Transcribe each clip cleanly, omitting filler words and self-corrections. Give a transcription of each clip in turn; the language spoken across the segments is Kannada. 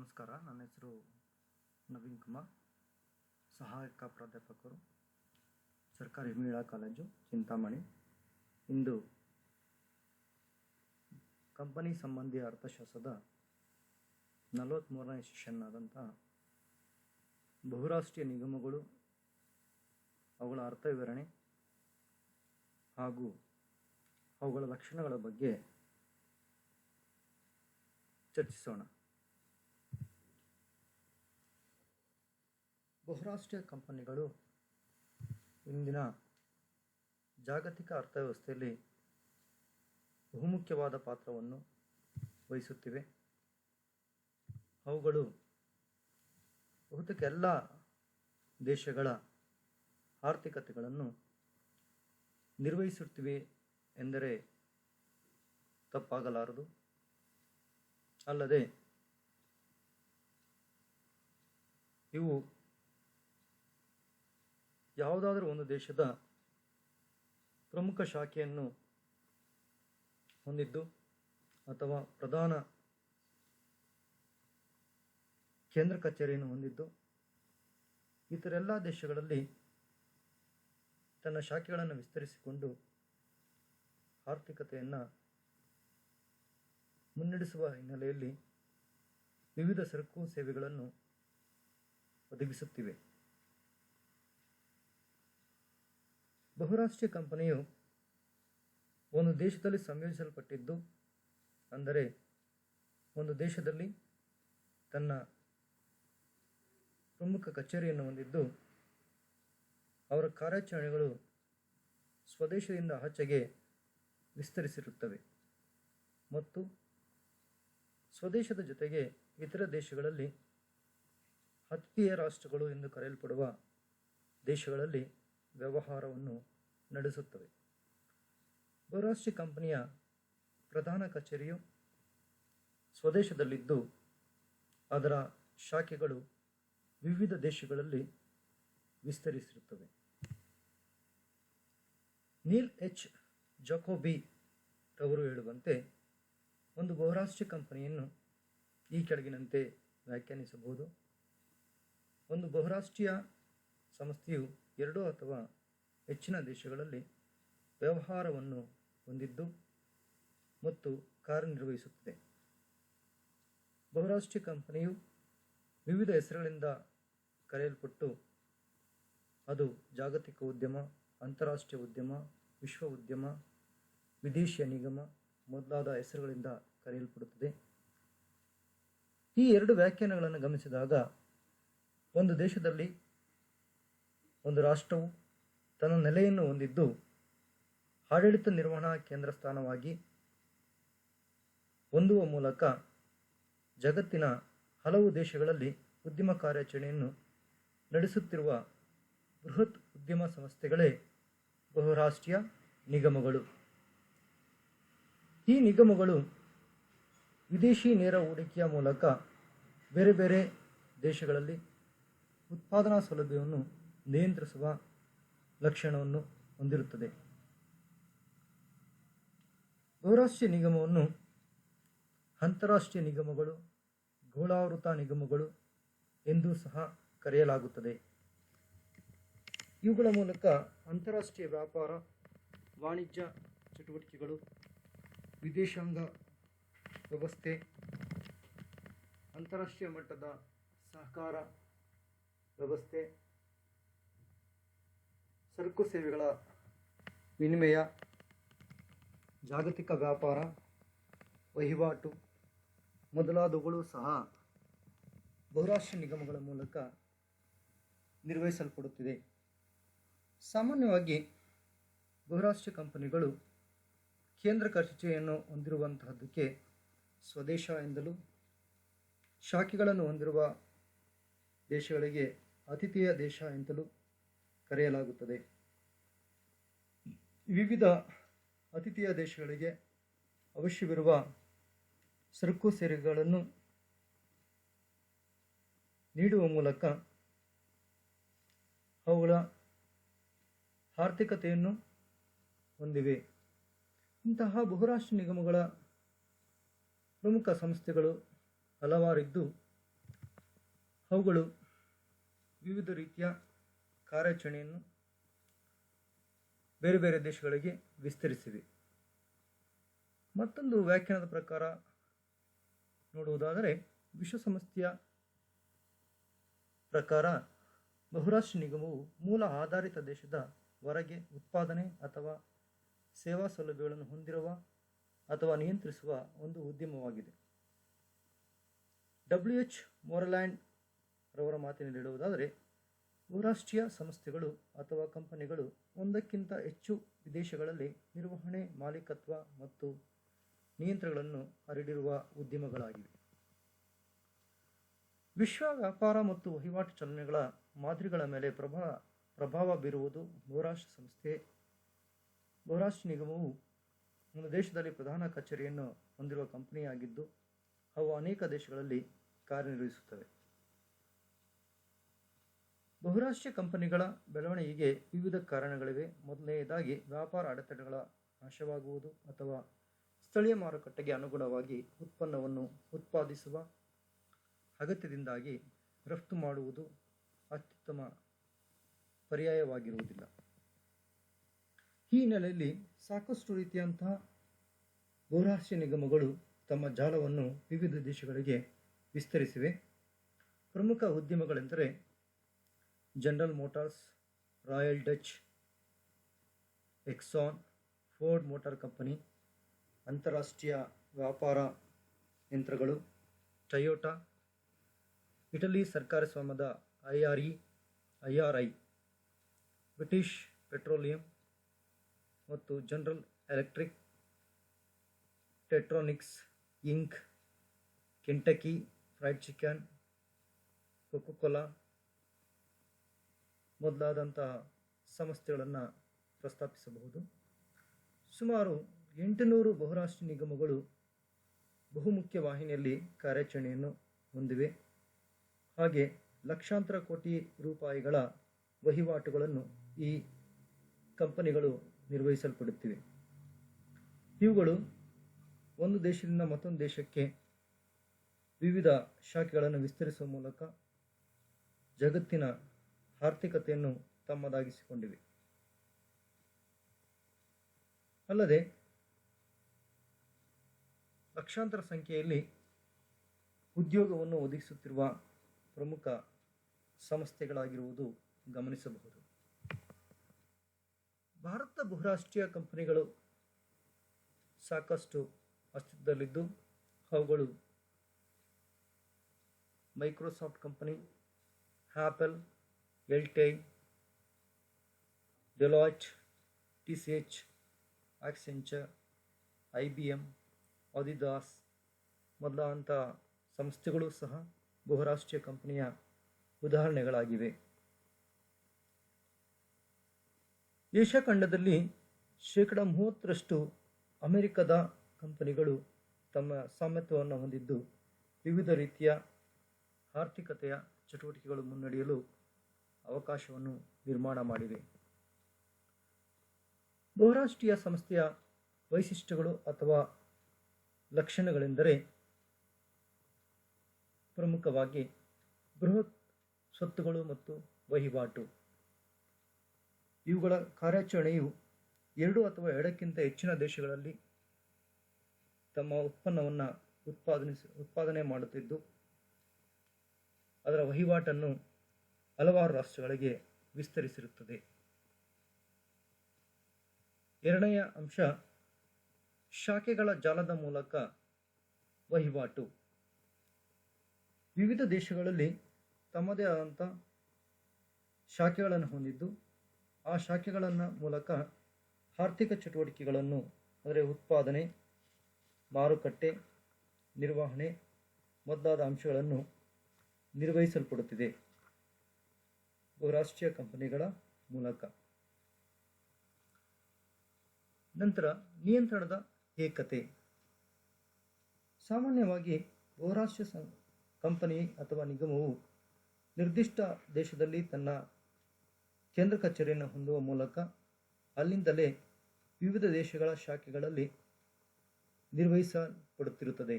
ನಮಸ್ಕಾರ. ನನ್ನ ಹೆಸರು ನವೀನ್ ಕುಮಾರ್, ಸಹಾಯಕ ಪ್ರಾಧ್ಯಾಪಕರು, ಸರ್ಕಾರಿ ಮಹಿಳಾ ಕಾಲೇಜು ಚಿಂತಾಮಣಿ. ಇಂದು ಕಂಪನಿ ಸಂಬಂಧಿ ಅರ್ಥಶಾಸ್ತ್ರದ 43ನೇ ಸೆಷನ್ ಆದಂಥ ಬಹುರಾಷ್ಟ್ರೀಯ ನಿಗಮಗಳು, ಅವುಗಳ ಅರ್ಥ ವಿವರಣೆ ಹಾಗೂ ಅವುಗಳ ಲಕ್ಷಣಗಳ ಬಗ್ಗೆ ಚರ್ಚಿಸೋಣ. ಬಹುರಾಷ್ಟ್ರೀಯ ಕಂಪನಿಗಳು ಇಂದಿನ ಜಾಗತಿಕ ಅರ್ಥವ್ಯವಸ್ಥೆಯಲ್ಲಿ ಬಹುಮುಖ್ಯವಾದ ಪಾತ್ರವನ್ನು ವಹಿಸುತ್ತಿವೆ. ಅವುಗಳು ಬಹುತೇಕ ಎಲ್ಲ ದೇಶಗಳ ಆರ್ಥಿಕತೆಗಳನ್ನು ನಿರ್ವಹಿಸುತ್ತಿವೆ ಎಂದರೆ ತಪ್ಪಾಗಲಾರದು. ಅಲ್ಲದೆ ಇವು ಯಾವುದಾದರೂ ಒಂದು ದೇಶದ ಪ್ರಮುಖ ಶಾಖೆಯನ್ನು ಹೊಂದಿದ್ದು ಅಥವಾ ಪ್ರಧಾನ ಕೇಂದ್ರ ಕಚೇರಿಯನ್ನು ಹೊಂದಿದ್ದು ಇತರ ಎಲ್ಲ ದೇಶಗಳಲ್ಲಿ ತನ್ನ ಶಾಖೆಗಳನ್ನು ವಿಸ್ತರಿಸಿಕೊಂಡು ಆರ್ಥಿಕತೆಯನ್ನು ಮುನ್ನಡೆಸುವ ಹಿನ್ನೆಲೆಯಲ್ಲಿ ವಿವಿಧ ಸರಕು ಸೇವೆಗಳನ್ನು ಒದಗಿಸುತ್ತಿವೆ. ಬಹುರಾಷ್ಟ್ರೀಯ ಕಂಪನಿಯು ಒಂದು ದೇಶದಲ್ಲಿ ಸಂಯೋಜಿಸಲ್ಪಟ್ಟಿದ್ದು, ಅಂದರೆ ಒಂದು ದೇಶದಲ್ಲಿ ತನ್ನ ಪ್ರಮುಖ ಕಚೇರಿಯನ್ನು ಹೊಂದಿದ್ದು, ಅವರ ಕಾರ್ಯಾಚರಣೆಗಳು ಸ್ವದೇಶದಿಂದ ಆಚೆಗೆ ವಿಸ್ತರಿಸಿರುತ್ತವೆ ಮತ್ತು ಸ್ವದೇಶದ ಜೊತೆಗೆ ಇತರ ದೇಶಗಳಲ್ಲಿ ಅತಿಥೇಯ ರಾಷ್ಟ್ರಗಳು ಎಂದು ಕರೆಯಲ್ಪಡುವ ದೇಶಗಳಲ್ಲಿ ವ್ಯವಹಾರವನ್ನು ನಡೆಸುತ್ತವೆ. ಬಹುರಾಷ್ಟ್ರೀಯ ಕಂಪನಿಯ ಪ್ರಧಾನ ಕಚೇರಿಯು ಸ್ವದೇಶದಲ್ಲಿದ್ದು, ಅದರ ಶಾಖೆಗಳು ವಿವಿಧ ದೇಶಗಳಲ್ಲಿ ವಿಸ್ತರಿಸಿರುತ್ತವೆ. ನೀಲ್ ಎಚ್ ಜಾಕೋಬಿ ರವರು ಹೇಳುವಂತೆ ಒಂದು ಬಹುರಾಷ್ಟ್ರೀಯ ಕಂಪನಿಯನ್ನು ಈ ಕೆಳಗಿನಂತೆ ವ್ಯಾಖ್ಯಾನಿಸಬಹುದು. ಒಂದು ಬಹುರಾಷ್ಟ್ರೀಯ ಸಂಸ್ಥೆಯು 2 ಅಥವಾ ಹೆಚ್ಚಿನ ದೇಶಗಳಲ್ಲಿ ವ್ಯವಹಾರವನ್ನು ಹೊಂದಿದ್ದು ಮತ್ತು ಕಾರ್ಯನಿರ್ವಹಿಸುತ್ತದೆ. ಬಹುರಾಷ್ಟ್ರೀಯ ಕಂಪನಿಯು ವಿವಿಧ ಹೆಸರುಗಳಿಂದ ಕರೆಯಲ್ಪಟ್ಟು ಅದು ಜಾಗತಿಕ ಉದ್ಯಮ, ಅಂತಾರಾಷ್ಟ್ರೀಯ ಉದ್ಯಮ, ವಿಶ್ವ ಉದ್ಯಮ, ವಿದೇಶಿಯ ನಿಗಮ ಮೊದಲಾದ ಹೆಸರುಗಳಿಂದ ಕರೆಯಲ್ಪಡುತ್ತದೆ. ಈ 2 ವ್ಯಾಖ್ಯಾನಗಳನ್ನು ಗಮನಿಸಿದಾಗ ಒಂದು ದೇಶದಲ್ಲಿ ಒಂದು ರಾಷ್ಟ್ರವು ತನ್ನ ನೆಲೆಯನ್ನು ಹೊಂದಿದ್ದು ಆಡಳಿತ ನಿರ್ವಹಣಾ ಕೇಂದ್ರ ಸ್ಥಾನವಾಗಿ ಹೊಂದುವ ಮೂಲಕ ಜಗತ್ತಿನ ಹಲವು ದೇಶಗಳಲ್ಲಿ ಉದ್ಯಮ ಕಾರ್ಯಾಚರಣೆಯನ್ನು ನಡೆಸುತ್ತಿರುವ ಬೃಹತ್ ಉದ್ಯಮ ಸಂಸ್ಥೆಗಳೇ ಬಹುರಾಷ್ಟ್ರೀಯ ನಿಗಮಗಳು. ಈ ನಿಗಮಗಳು ವಿದೇಶಿ ನೇರ ಹೂಡಿಕೆಯ ಮೂಲಕ ಬೇರೆ ಬೇರೆ ದೇಶಗಳಲ್ಲಿ ಉತ್ಪಾದನಾ ಸೌಲಭ್ಯವನ್ನು ನಿಯಂತ್ರಿಸುವ ಲಕ್ಷಣವನ್ನು ಹೊಂದಿರುತ್ತದೆ. ಬಹುರಾಷ್ಟ್ರೀಯ ನಿಗಮವನ್ನು ಅಂತಾರಾಷ್ಟ್ರೀಯ ನಿಗಮಗಳು, ಗೋಳಾವೃತ ನಿಗಮಗಳು ಎಂದೂ ಸಹ ಕರೆಯಲಾಗುತ್ತದೆ. ಇವುಗಳ ಮೂಲಕ ಅಂತಾರಾಷ್ಟ್ರೀಯ ವ್ಯಾಪಾರ, ವಾಣಿಜ್ಯ ಚಟುವಟಿಕೆಗಳು, ವಿದೇಶಾಂಗ ವ್ಯವಸ್ಥೆ, ಅಂತಾರಾಷ್ಟ್ರೀಯ ಮಟ್ಟದ ಸಹಕಾರ ವ್ಯವಸ್ಥೆ, ಸರಕು ಸೇವೆಗಳ ವಿನಿಮಯ, ಜಾಗತಿಕ ವ್ಯಾಪಾರ, ವಹಿವಾಟು ಮೊದಲಾದವುಗಳು ಸಹ ಬಹುರಾಷ್ಟ್ರೀಯ ನಿಗಮಗಳ ಮೂಲಕ ನಿರ್ವಹಿಸಲ್ಪಡುತ್ತಿದೆ. ಸಾಮಾನ್ಯವಾಗಿ ಬಹುರಾಷ್ಟ್ರೀಯ ಕಂಪನಿಗಳು ಕೇಂದ್ರ ಕಚೇರಿಯನ್ನು ಹೊಂದಿರುವಂತಹದ್ದಕ್ಕೆ ಸ್ವದೇಶ ಎಂದಲೂ, ಶಾಖೆಗಳನ್ನು ಹೊಂದಿರುವ ದೇಶಗಳಿಗೆ ಆತಿಥೇಯ ದೇಶ ಎಂತಲೂ ಕರೆಯಲಾಗುತ್ತದೆ. ವಿವಿಧ ಆತಿಥೇಯ ದೇಶಗಳಿಗೆ ಅವಶ್ಯವಿರುವ ಸರಕು ಸೇವೆಗಳನ್ನು ನೀಡುವ ಮೂಲಕ ಅವುಗಳ ಆರ್ಥಿಕತೆಯನ್ನು ಹೊಂದಿವೆ. ಇಂತಹ ಬಹುರಾಷ್ಟ್ರೀಯ ನಿಗಮಗಳ ಪ್ರಮುಖ ಸಂಸ್ಥೆಗಳು ಹಲವಾರಿದ್ದು ಅವುಗಳು ವಿವಿಧ ರೀತಿಯ ಕಾರ್ಯಾಚರಣೆಯನ್ನು ಬೇರೆ ಬೇರೆ ದೇಶಗಳಿಗೆ ವಿಸ್ತರಿಸಿವೆ. ಮತ್ತೊಂದು ವ್ಯಾಖ್ಯಾನದ ಪ್ರಕಾರ ನೋಡುವುದಾದರೆ, ವಿಶ್ವಸಂಸ್ಥೆಯ ಪ್ರಕಾರ ಬಹುರಾಷ್ಟ್ರೀಯ ನಿಗಮವು ಮೂಲ ಆಧಾರಿತ ದೇಶದ ಹೊರಗೆ ಉತ್ಪಾದನೆ ಅಥವಾ ಸೇವಾ ಸೌಲಭ್ಯಗಳನ್ನು ಹೊಂದಿರುವ ಅಥವಾ ನಿಯಂತ್ರಿಸುವ ಒಂದು ಉದ್ಯಮವಾಗಿದೆ. WH ಮೋರಲ್ಯಾಂಡ್ ರವರ ಮಾತಿನಲ್ಲಿ ಹೇಳುವುದಾದರೆ, ಬಹುರಾಷ್ಟ್ರೀಯ ಸಂಸ್ಥೆಗಳು ಅಥವಾ ಕಂಪನಿಗಳು ಒಂದಕ್ಕಿಂತ ಹೆಚ್ಚು ವಿದೇಶಗಳಲ್ಲಿ ನಿರ್ವಹಣೆ, ಮಾಲೀಕತ್ವ ಮತ್ತು ನಿಯಂತ್ರಣಗಳನ್ನು ಹರಡಿರುವ ಉದ್ಯಮಗಳಾಗಿವೆ. ವಿಶ್ವ ವ್ಯಾಪಾರ ಮತ್ತು ವಹಿವಾಟು ಚಲನೆಗಳ ಮಾದರಿಗಳ ಮೇಲೆ ಪ್ರಭಾವ ಬೀರುವುದು ಬಹುರಾಷ್ಟ್ರ ಸಂಸ್ಥೆ. ಬಹುರಾಷ್ಟ್ರೀಯ ನಿಗಮವು ಒಂದು ದೇಶದಲ್ಲಿ ಪ್ರಧಾನ ಕಚೇರಿಯನ್ನು ಹೊಂದಿರುವ ಕಂಪನಿಯಾಗಿದ್ದು, ಅವು ಅನೇಕ ದೇಶಗಳಲ್ಲಿ ಕಾರ್ಯನಿರ್ವಹಿಸುತ್ತವೆ. ಬಹುರಾಷ್ಟ್ರೀಯ ಕಂಪನಿಗಳ ಬೆಳವಣಿಗೆಗೆ ವಿವಿಧ ಕಾರಣಗಳಿವೆ. ಮೊದಲನೆಯದಾಗಿ, ವ್ಯಾಪಾರ ಅಡೆತಡೆಗಳ ನಾಶವಾಗುವುದು ಅಥವಾ ಸ್ಥಳೀಯ ಮಾರುಕಟ್ಟೆಗೆ ಅನುಗುಣವಾಗಿ ಉತ್ಪನ್ನವನ್ನು ಉತ್ಪಾದಿಸುವ ಅಗತ್ಯದಿಂದಾಗಿ ರಫ್ತು ಮಾಡುವುದು ಅತ್ಯುತ್ತಮ ಪರ್ಯಾಯವಾಗಿರುವುದಿಲ್ಲ. ಈ ಹಿನ್ನೆಲೆಯಲ್ಲಿ ಸಾಕಷ್ಟು ರೀತಿಯಂತಹ ಬಹುರಾಷ್ಟ್ರೀಯ ನಿಗಮಗಳು ತಮ್ಮ ಜಾಲವನ್ನು ವಿವಿಧ ದೇಶಗಳಿಗೆ ವಿಸ್ತರಿಸಿವೆ. ಪ್ರಮುಖ ಉದ್ಯಮಗಳೆಂದರೆ General Motors, Royal Dutch, Exxon, Ford Motor company, ಅಂತಾರಾಷ್ಟ್ರೀಯ ವ್ಯಾಪಾರ ಯಂತ್ರಗಳು, ಟೊಯೋಟಾ, ಇಟಲಿ ಸರ್ಕಾರಿ ಸ್ವಾಮ್ಯದ IRI, ಬ್ರಿಟಿಷ್ ಪೆಟ್ರೋಲಿಯಂ ಮತ್ತು General Electric, Tektronix Inc, Kentucky Fried Chicken, Coca Cola ಮೊದಲಾದಂತಹ ಸಂಸ್ಥೆಗಳನ್ನು ಪ್ರಸ್ತಾಪಿಸಬಹುದು. ಸುಮಾರು 800 ಬಹುರಾಷ್ಟ್ರೀಯ ನಿಗಮಗಳು ಬಹುಮುಖ್ಯ ವಾಹಿನಿಯಲ್ಲಿ ಕಾರ್ಯಾಚರಣೆಯನ್ನು ಹೊಂದಿವೆ. ಹಾಗೆ ಲಕ್ಷಾಂತರ ಕೋಟಿ ರೂಪಾಯಿಗಳ ವಹಿವಾಟುಗಳನ್ನು ಈ ಕಂಪನಿಗಳು ನಿರ್ವಹಿಸಲ್ಪಡುತ್ತಿವೆ. ಇವುಗಳು ಒಂದು ದೇಶದಿಂದ ಮತ್ತೊಂದು ದೇಶಕ್ಕೆ ವಿವಿಧ ಶಾಖೆಗಳನ್ನು ವಿಸ್ತರಿಸುವ ಮೂಲಕ ಜಗತ್ತಿನ ಆರ್ಥಿಕತೆಯನ್ನು ತಮ್ಮದಾಗಿಸಿಕೊಂಡಿವೆ. ಅಲ್ಲದೆ ಲಕ್ಷಾಂತರ ಸಂಖ್ಯೆಯಲ್ಲಿ ಉದ್ಯೋಗವನ್ನು ಒದಗಿಸುತ್ತಿರುವ ಪ್ರಮುಖ ಸಂಸ್ಥೆಗಳಾಗಿರುವುದು ಗಮನಿಸಬಹುದು. ಭಾರತ ಬಹುರಾಷ್ಟ್ರೀಯ ಕಂಪನಿಗಳು ಸಾಕಷ್ಟು ಅಸ್ತಿತ್ವದಲ್ಲಿದ್ದು, ಅವುಗಳು Microsoft company, Apple, LTI, Deloitte, TCH, Accenture, IBM, Adidas ಮೊದಲಾದಂಥ ಸಂಸ್ಥೆಗಳು ಸಹ ಬಹುರಾಷ್ಟ್ರೀಯ ಕಂಪನಿಯ ಉದಾಹರಣೆಗಳಾಗಿವೆ. ಏಷ್ಯಾ ಖಂಡದಲ್ಲಿ 30% ಅಮೆರಿಕದ ಕಂಪನಿಗಳು ತಮ್ಮ ಸ್ವಾಮ್ಯತ್ವವನ್ನು ಹೊಂದಿದ್ದು, ವಿವಿಧ ರೀತಿಯ ಆರ್ಥಿಕತೆಯ ಚಟುವಟಿಕೆಗಳು ಮುನ್ನಡೆಯಲು ಅವಕಾಶವನ್ನು ನಿರ್ಮಾಣ ಮಾಡಿವೆ. ಬಹುರಾಷ್ಟ್ರೀಯ ಸಂಸ್ಥೆಯ ವೈಶಿಷ್ಟ್ಯಗಳು ಅಥವಾ ಲಕ್ಷಣಗಳೆಂದರೆ, ಪ್ರಮುಖವಾಗಿ ಬೃಹತ್ ಸ್ವತ್ತುಗಳು ಮತ್ತು ವಹಿವಾಟು. ಇವುಗಳ ಕಾರ್ಯಾಚರಣೆಯು 2 ಅಥವಾ 2ಕ್ಕಿಂತ ಹೆಚ್ಚಿನ ದೇಶಗಳಲ್ಲಿ ತಮ್ಮ ಉತ್ಪನ್ನವನ್ನು ಉತ್ಪಾದನೆ ಮಾಡುತ್ತಿದ್ದು, ಅದರ ವಹಿವಾಟನ್ನು ಹಲವಾರು ರಾಷ್ಟ್ರಗಳಿಗೆ ವಿಸ್ತರಿಸಿರುತ್ತದೆ. ಎರಡನೆಯ ಅಂಶ, ಶಾಖೆಗಳ ಜಾಲದ ಮೂಲಕ ವಹಿವಾಟು. ವಿವಿಧ ದೇಶಗಳಲ್ಲಿ ತಮ್ಮದೇ ಆದಂಥ ಶಾಖೆಗಳನ್ನು ಹೊಂದಿದ್ದು, ಆ ಶಾಖೆಗಳನ್ನು ಮೂಲಕ ಆರ್ಥಿಕ ಚಟುವಟಿಕೆಗಳನ್ನು ಅಂದರೆ ಉತ್ಪಾದನೆ, ಮಾರುಕಟ್ಟೆ, ನಿರ್ವಹಣೆ ಮೊದಲಾದ ಅಂಶಗಳನ್ನು ನಿರ್ವಹಿಸಲ್ಪಡುತ್ತಿದೆ ಬಹುರಾಷ್ಟ್ರೀಯ ಕಂಪನಿಗಳ ಮೂಲಕ. ನಂತರ ನಿಯಂತ್ರಣದ ಏಕತೆ. ಸಾಮಾನ್ಯವಾಗಿ ಬಹುರಾಷ್ಟ್ರೀಯ ಕಂಪನಿ ಅಥವಾ ನಿಗಮವು ನಿರ್ದಿಷ್ಟ ದೇಶದಲ್ಲಿ ತನ್ನ ಕೇಂದ್ರ ಕಚೇರಿಯನ್ನು ಹೊಂದುವ ಮೂಲಕ ಅಲ್ಲಿಂದಲೇ ವಿವಿಧ ದೇಶಗಳ ಶಾಖೆಗಳಲ್ಲಿ ನಿರ್ವಹಿಸಲ್ಪಡುತ್ತಿರುತ್ತದೆ,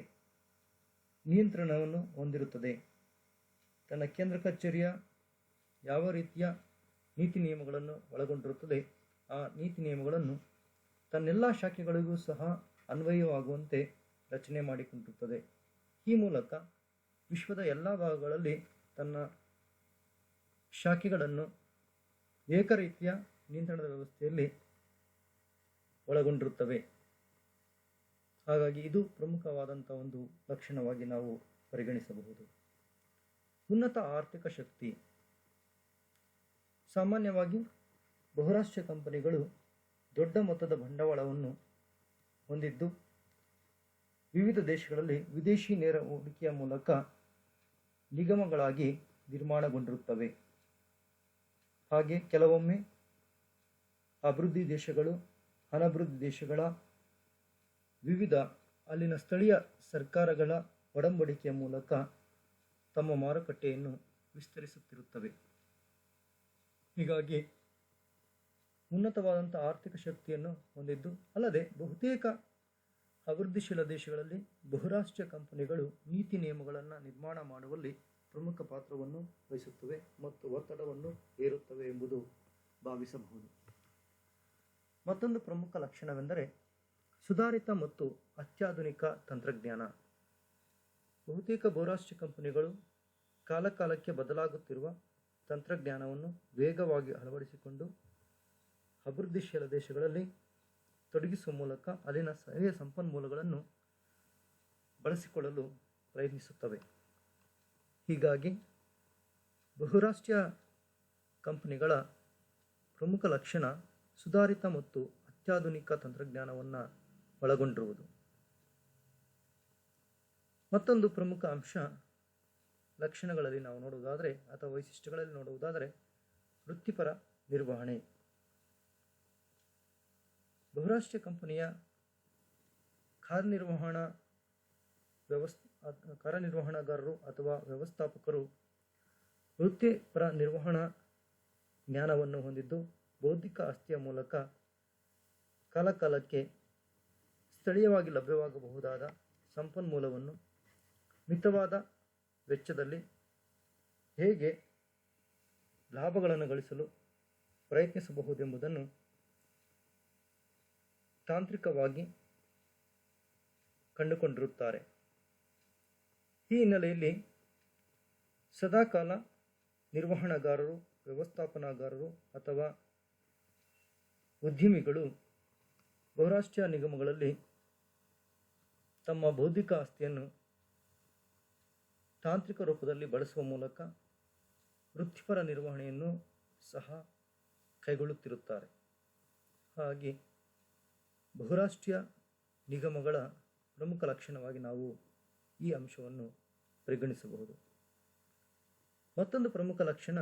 ನಿಯಂತ್ರಣವನ್ನು ಹೊಂದಿರುತ್ತದೆ. ತನ್ನ ಕೇಂದ್ರ ಕಚೇರಿಯ ಯಾವ ರೀತಿಯ ನೀತಿ ನಿಯಮಗಳನ್ನು ಒಳಗೊಂಡಿರುತ್ತದೆ ಆ ನೀತಿ ನಿಯಮಗಳನ್ನು ತನ್ನೆಲ್ಲ ಶಾಖೆಗಳಿಗೂ ಸಹ ಅನ್ವಯವಾಗುವಂತೆ ರಚನೆ ಮಾಡಿಕೊಂಡಿರುತ್ತದೆ. ಈ ಮೂಲಕ ವಿಶ್ವದ ಎಲ್ಲ ಭಾಗಗಳಲ್ಲಿ ತನ್ನ ಶಾಖೆಗಳನ್ನು ಏಕರೀತಿಯ ನಿಯಂತ್ರಣದ ವ್ಯವಸ್ಥೆಯಲ್ಲಿ ಒಳಗೊಂಡಿರುತ್ತವೆ. ಹಾಗಾಗಿ ಇದು ಪ್ರಮುಖವಾದಂಥ ಒಂದು ಲಕ್ಷಣವಾಗಿ ನಾವು ಪರಿಗಣಿಸಬಹುದು. ಉನ್ನತ ಆರ್ಥಿಕ ಶಕ್ತಿ. ಸಾಮಾನ್ಯವಾಗಿ ಬಹುರಾಷ್ಟ್ರೀಯ ಕಂಪನಿಗಳು ದೊಡ್ಡ ಮೊತ್ತದ ಬಂಡವಾಳವನ್ನು ಹೊಂದಿದ್ದು ವಿವಿಧ ದೇಶಗಳಲ್ಲಿ ವಿದೇಶಿ ನೇರ ಹೂಡಿಕೆಯ ಮೂಲಕ ನಿಗಮಗಳಾಗಿ ನಿರ್ಮಾಣಗೊಂಡಿರುತ್ತವೆ. ಹಾಗೆ ಕೆಲವೊಮ್ಮೆ ಅಭಿವೃದ್ಧಿ ದೇಶಗಳು ಅನಭಿವೃದ್ಧಿ ದೇಶಗಳ ವಿವಿಧ ಅಲ್ಲಿನ ಸ್ಥಳೀಯ ಸರ್ಕಾರಗಳ ಒಡಂಬಡಿಕೆಯ ಮೂಲಕ ತಮ್ಮ ಮಾರುಕಟ್ಟೆಯನ್ನು ವಿಸ್ತರಿಸುತ್ತಿರುತ್ತವೆ. ಹೀಗಾಗಿ ಉನ್ನತವಾದಂಥ ಆರ್ಥಿಕ ಶಕ್ತಿಯನ್ನು ಹೊಂದಿದ್ದು ಅಲ್ಲದೆ ಬಹುತೇಕ ಅಭಿವೃದ್ಧಿಶೀಲ ದೇಶಗಳಲ್ಲಿ ಬಹುರಾಷ್ಟ್ರೀಯ ಕಂಪನಿಗಳು ನೀತಿ ನಿಯಮಗಳನ್ನು ನಿರ್ಮಾಣ ಮಾಡುವಲ್ಲಿ ಪ್ರಮುಖ ಪಾತ್ರವನ್ನು ವಹಿಸುತ್ತವೆ ಮತ್ತು ಒತ್ತಡವನ್ನು ಹೇರುತ್ತವೆ ಎಂಬುದು ಭಾವಿಸಬಹುದು. ಮತ್ತೊಂದು ಪ್ರಮುಖ ಲಕ್ಷಣವೆಂದರೆ ಸುಧಾರಿತ ಮತ್ತು ಅತ್ಯಾಧುನಿಕ ತಂತ್ರಜ್ಞಾನ. ಬಹುತೇಕ ಬಹುರಾಷ್ಟ್ರೀಯ ಕಂಪನಿಗಳು ಕಾಲಕಾಲಕ್ಕೆ ಬದಲಾಗುತ್ತಿರುವ ತಂತ್ರಜ್ಞಾನವನ್ನು ವೇಗವಾಗಿ ಅಳವಡಿಸಿಕೊಂಡು ಅಭಿವೃದ್ಧಿಶೀಲ ದೇಶಗಳಲ್ಲಿ ತೊಡಗಿಸುವ ಮೂಲಕ ಅಲ್ಲಿನ ಸ್ಥಳೀಯ ಸಂಪನ್ಮೂಲಗಳನ್ನು ಬಳಸಿಕೊಳ್ಳಲು ಪ್ರಯತ್ನಿಸುತ್ತವೆ. ಹೀಗಾಗಿ ಬಹುರಾಷ್ಟ್ರೀಯ ಕಂಪನಿಗಳ ಪ್ರಮುಖ ಲಕ್ಷಣ ಸುಧಾರಿತ ಮತ್ತು ಅತ್ಯಾಧುನಿಕ ತಂತ್ರಜ್ಞಾನವನ್ನು ಒಳಗೊಂಡಿರುವುದು. ಮತ್ತೊಂದು ಪ್ರಮುಖ ಅಂಶ ಲಕ್ಷಣಗಳಲ್ಲಿ ನಾವು ನೋಡುವುದಾದರೆ ಅಥವಾ ವೈಶಿಷ್ಟ್ಯಗಳಲ್ಲಿ ನೋಡುವುದಾದರೆ ವೃತ್ತಿಪರ ನಿರ್ವಹಣೆ. ಬಹುರಾಷ್ಟ್ರೀಯ ಕಂಪನಿಯ ಕಾರ್ಯನಿರ್ವಹಣಾಗಾರರು ಅಥವಾ ವ್ಯವಸ್ಥಾಪಕರು ವೃತ್ತಿಪರ ನಿರ್ವಹಣಾ ಜ್ಞಾನವನ್ನು ಹೊಂದಿದ್ದು ಬೌದ್ಧಿಕ ಆಸ್ತಿಯ ಮೂಲಕ ಕಾಲಕಾಲಕ್ಕೆ ಸ್ಥಳೀಯವಾಗಿ ಲಭ್ಯವಾಗಬಹುದಾದ ಸಂಪನ್ಮೂಲವನ್ನು ಮಿತವಾದ ವೆಚ್ಚದಲ್ಲಿ ಹೇಗೆ ಲಾಭಗಳನ್ನು ಗಳಿಸಲು ಪ್ರಯತ್ನಿಸಬಹುದೆಂಬುದನ್ನು ತಾಂತ್ರಿಕವಾಗಿ ಕಂಡುಕೊಂಡಿರುತ್ತಾರೆ. ಈ ಹಿನ್ನೆಲೆಯಲ್ಲಿ ಸದಾಕಾಲ ನಿರ್ವಹಣಾಗಾರರು, ವ್ಯವಸ್ಥಾಪನಾಗಾರರು ಅಥವಾ ಉದ್ಯಮಿಗಳು ಬಹುರಾಷ್ಟ್ರೀಯ ನಿಗಮಗಳಲ್ಲಿ ತಮ್ಮ ಬೌದ್ಧಿಕ ಆಸ್ತಿಯನ್ನು ತಾಂತ್ರಿಕ ರೂಪದಲ್ಲಿ ಬಳಸುವ ಮೂಲಕ ವೃತ್ತಿಪರ ನಿರ್ವಹಣೆಯನ್ನು ಸಹ ಕೈಗೊಳ್ಳುತ್ತಿರುತ್ತಾರೆ. ಹಾಗೆ ಬಹುರಾಷ್ಟ್ರೀಯ ನಿಗಮಗಳ ಪ್ರಮುಖ ಲಕ್ಷಣವಾಗಿ ನಾವು ಈ ಅಂಶವನ್ನು ಪರಿಗಣಿಸಬಹುದು. ಮತ್ತೊಂದು ಪ್ರಮುಖ ಲಕ್ಷಣ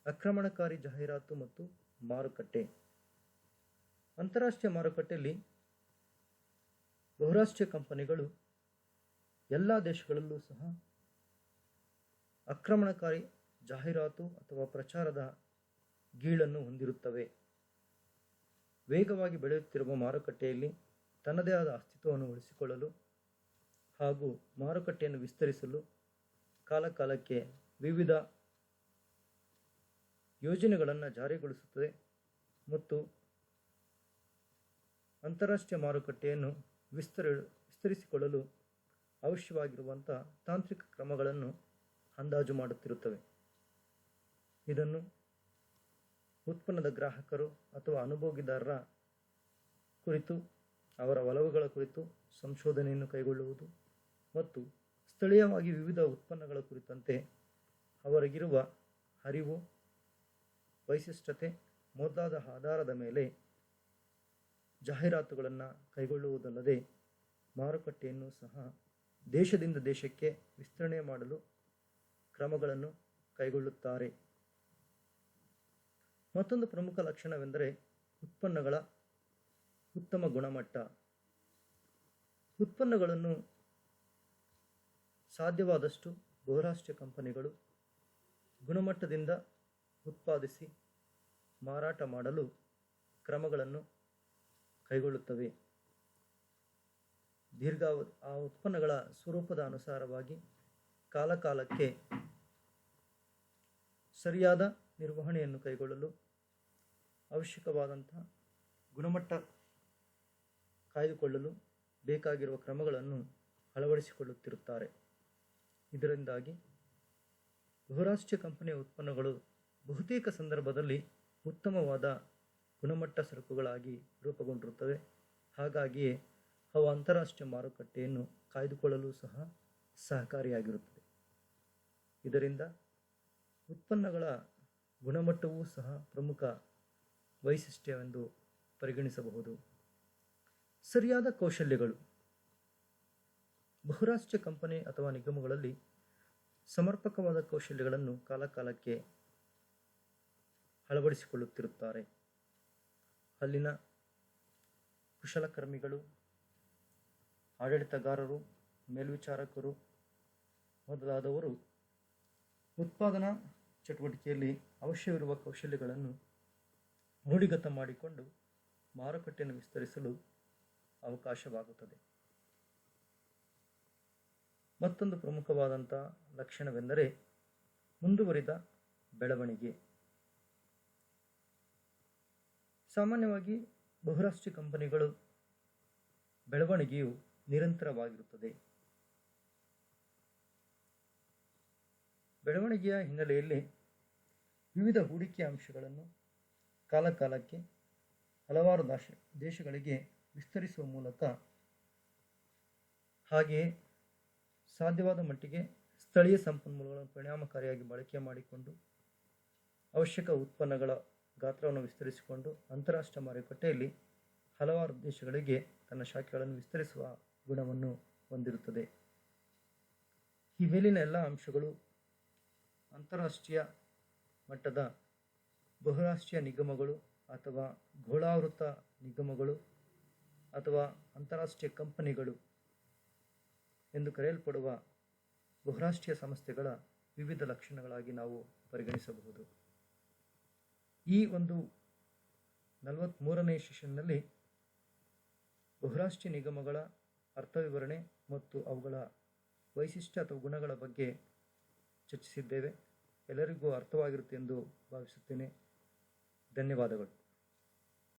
ಆಕ್ರಮಣಕಾರಿ ಜಾಹೀರಾತು ಮತ್ತು ಮಾರುಕಟ್ಟೆ. ಅಂತಾರಾಷ್ಟ್ರೀಯ ಮಾರುಕಟ್ಟೆಯಲ್ಲಿ ಬಹುರಾಷ್ಟ್ರೀಯ ಕಂಪನಿಗಳು ಎಲ್ಲ ದೇಶಗಳಲ್ಲೂ ಸಹ ಆಕ್ರಮಣಕಾರಿ ಜಾಹೀರಾತು ಅಥವಾ ಪ್ರಚಾರದ ಗೀಳನ್ನು ಹೊಂದಿರುತ್ತವೆ. ವೇಗವಾಗಿ ಬೆಳೆಯುತ್ತಿರುವ ಮಾರುಕಟ್ಟೆಯಲ್ಲಿ ತನ್ನದೇ ಆದ ಅಸ್ತಿತ್ವವನ್ನು ಉಳಿಸಿಕೊಳ್ಳಲು ಹಾಗೂ ಮಾರುಕಟ್ಟೆಯನ್ನು ವಿಸ್ತರಿಸಲು ಕಾಲಕಾಲಕ್ಕೆ ವಿವಿಧ ಯೋಜನೆಗಳನ್ನು ಜಾರಿಗೊಳಿಸುತ್ತದೆ ಮತ್ತು ಅಂತಾರಾಷ್ಟ್ರೀಯ ಮಾರುಕಟ್ಟೆಯನ್ನು ವಿಸ್ತರಿಸಿಕೊಳ್ಳಲು ಅವಶ್ಯವಾಗಿರುವಂಥ ತಾಂತ್ರಿಕ ಕ್ರಮಗಳನ್ನು ಅಂದಾಜು ಮಾಡುತ್ತಿರುತ್ತವೆ. ಇದನ್ನು ಉತ್ಪನ್ನದ ಗ್ರಾಹಕರು ಅಥವಾ ಅನುಭೋಗಿದಾರರ ಕುರಿತು ಅವರ ಒಲವುಗಳ ಕುರಿತು ಸಂಶೋಧನೆಯನ್ನು ಕೈಗೊಳ್ಳುವುದು ಮತ್ತು ಸ್ಥಳೀಯವಾಗಿ ವಿವಿಧ ಉತ್ಪನ್ನಗಳ ಕುರಿತಂತೆ ಅವರಿಗಿರುವ ಅರಿವು, ವೈಶಿಷ್ಟ್ಯತೆ ಮೊದಲಾದ ಆಧಾರದ ಮೇಲೆ ಜಾಹೀರಾತುಗಳನ್ನು ಕೈಗೊಳ್ಳುವುದಲ್ಲದೆ ಮಾರುಕಟ್ಟೆಯನ್ನು ಸಹ ದೇಶದಿಂದ ದೇಶಕ್ಕೆ ವಿಸ್ತರಣೆ ಮಾಡಲು ಕ್ರಮಗಳನ್ನು ಕೈಗೊಳ್ಳುತ್ತಾರೆ. ಮತ್ತೊಂದು ಪ್ರಮುಖ ಲಕ್ಷಣವೆಂದರೆ ಉತ್ಪನ್ನಗಳ ಉತ್ತಮ ಗುಣಮಟ್ಟ. ಉತ್ಪನ್ನಗಳನ್ನು ಸಾಧ್ಯವಾದಷ್ಟು ಬಹುರಾಷ್ಟ್ರೀಯ ಕಂಪನಿಗಳು ಗುಣಮಟ್ಟದಿಂದ ಉತ್ಪಾದಿಸಿ ಮಾರಾಟ ಮಾಡಲು ಕ್ರಮಗಳನ್ನು ಕೈಗೊಳ್ಳುತ್ತವೆ. ಆ ಉತ್ಪನ್ನಗಳ ಸ್ವರೂಪದ ಅನುಸಾರವಾಗಿ ಕಾಲಕಾಲಕ್ಕೆ ಸರಿಯಾದ ನಿರ್ವಹಣೆಯನ್ನು ಕೈಗೊಳ್ಳಲು ಅವಶ್ಯಕವಾದಂಥ ಗುಣಮಟ್ಟ ಕಾಯ್ದುಕೊಳ್ಳಲು ಬೇಕಾಗಿರುವ ಕ್ರಮಗಳನ್ನು ಅಳವಡಿಸಿಕೊಳ್ಳುತ್ತಿರುತ್ತಾರೆ. ಇದರಿಂದಾಗಿ ಬಹುರಾಷ್ಟ್ರೀಯ ಕಂಪನಿಯ ಉತ್ಪನ್ನಗಳು ಬಹುತೇಕ ಸಂದರ್ಭದಲ್ಲಿ ಉತ್ತಮವಾದ ಗುಣಮಟ್ಟ ಸರಕುಗಳಾಗಿ ರೂಪುಗೊಂಡಿರುತ್ತವೆ. ಹಾಗಾಗಿಯೇ ಅವು ಅಂತಾರಾಷ್ಟ್ರೀಯ ಮಾರುಕಟ್ಟೆಯನ್ನು ಕಾಯ್ದುಕೊಳ್ಳಲು ಸಹ ಸಹಕಾರಿಯಾಗಿರುತ್ತದೆ. ಇದರಿಂದ ಉತ್ಪನ್ನಗಳ ಗುಣಮಟ್ಟವೂ ಸಹ ಪ್ರಮುಖ ವೈಶಿಷ್ಟ್ಯವೆಂದು ಪರಿಗಣಿಸಬಹುದು. ಸರಿಯಾದ ಕೌಶಲ್ಯಗಳು. ಬಹುರಾಷ್ಟ್ರೀಯ ಕಂಪನಿ ಅಥವಾ ನಿಗಮಗಳಲ್ಲಿ ಸಮರ್ಪಕವಾದ ಕೌಶಲ್ಯಗಳನ್ನು ಕಾಲಕಾಲಕ್ಕೆ ಅಳವಡಿಸಿಕೊಳ್ಳುತ್ತಿರುತ್ತಾರೆ. ಅಲ್ಲಿನ ಕುಶಲಕರ್ಮಿಗಳು, ಆಡಳಿತಗಾರರು, ಮೇಲ್ವಿಚಾರಕರು ಮೊದಲಾದವರು ಉತ್ಪಾದನಾ ಚಟುವಟಿಕೆಯಲ್ಲಿ ಅವಶ್ಯವಿರುವ ಕೌಶಲ್ಯಗಳನ್ನು ರೂಢಿಗತ ಮಾಡಿಕೊಂಡು ಮಾರುಕಟ್ಟೆಯನ್ನು ವಿಸ್ತರಿಸಲು ಅವಕಾಶವಾಗುತ್ತದೆ. ಮತ್ತೊಂದು ಪ್ರಮುಖವಾದಂಥ ಲಕ್ಷಣವೆಂದರೆ ಮುಂದುವರಿದ ಬೆಳವಣಿಗೆ. ಸಾಮಾನ್ಯವಾಗಿ ಬಹುರಾಷ್ಟ್ರೀಯ ಕಂಪನಿಗಳು ಬೆಳವಣಿಗೆಯು ನಿರಂತರವಾಗಿರುತ್ತದೆ. ಬೆಳವಣಿಗೆಯ ಹಿನ್ನೆಲೆಯಲ್ಲಿ ವಿವಿಧ ಹೂಡಿಕೆ ಅಂಶಗಳನ್ನು ಕಾಲಕಾಲಕ್ಕೆ ಹಲವಾರು ದೇಶಗಳಿಗೆ ವಿಸ್ತರಿಸುವ ಮೂಲಕ, ಹಾಗೆಯೇ ಸಾಧ್ಯವಾದ ಮಟ್ಟಿಗೆ ಸ್ಥಳೀಯ ಸಂಪನ್ಮೂಲಗಳನ್ನು ಪರಿಣಾಮಕಾರಿಯಾಗಿ ಬಳಕೆ ಮಾಡಿಕೊಂಡು ಅವಶ್ಯಕ ಉತ್ಪನ್ನಗಳ ಗಾತ್ರವನ್ನು ವಿಸ್ತರಿಸಿಕೊಂಡು ಅಂತಾರಾಷ್ಟ್ರೀಯ ಮಾರುಕಟ್ಟೆಯಲ್ಲಿ ಹಲವಾರು ದೇಶಗಳಿಗೆ ತನ್ನ ಶಾಖೆಗಳನ್ನು ವಿಸ್ತರಿಸುವ ಗುಣವನ್ನು ಹೊಂದಿರುತ್ತದೆ. ಈ ಮೇಲಿನ ಎಲ್ಲ ಅಂಶಗಳು ಅಂತಾರಾಷ್ಟ್ರೀಯ ಮಟ್ಟದ ಬಹುರಾಷ್ಟ್ರೀಯ ನಿಗಮಗಳು ಅಥವಾ ಗೋಳಾವೃತ ನಿಗಮಗಳು ಅಥವಾ ಅಂತಾರಾಷ್ಟ್ರೀಯ ಕಂಪನಿಗಳು ಎಂದು ಕರೆಯಲ್ಪಡುವ ಬಹುರಾಷ್ಟ್ರೀಯ ಸಂಸ್ಥೆಗಳ ವಿವಿಧ ಲಕ್ಷಣಗಳಾಗಿ ನಾವು ಪರಿಗಣಿಸಬಹುದು. ಈ ಒಂದು 43ನೇ ಸೆಷನ್ನಲ್ಲಿ ಬಹುರಾಷ್ಟ್ರೀಯ ನಿಗಮಗಳ ಅರ್ಥವಿವರಣೆ ಮತ್ತು ಅವುಗಳ ವೈಶಿಷ್ಟ್ಯ ಅಥವಾ ಗುಣಗಳ ಬಗ್ಗೆ ಚರ್ಚಿಸಿದ್ದೇವೆ. ಎಲ್ಲರಿಗೂ ಅರ್ಥವಾಗಿರುತ್ತೆ ಎಂದು ಭಾವಿಸುತ್ತೇನೆ. ಧನ್ಯವಾದಗಳು.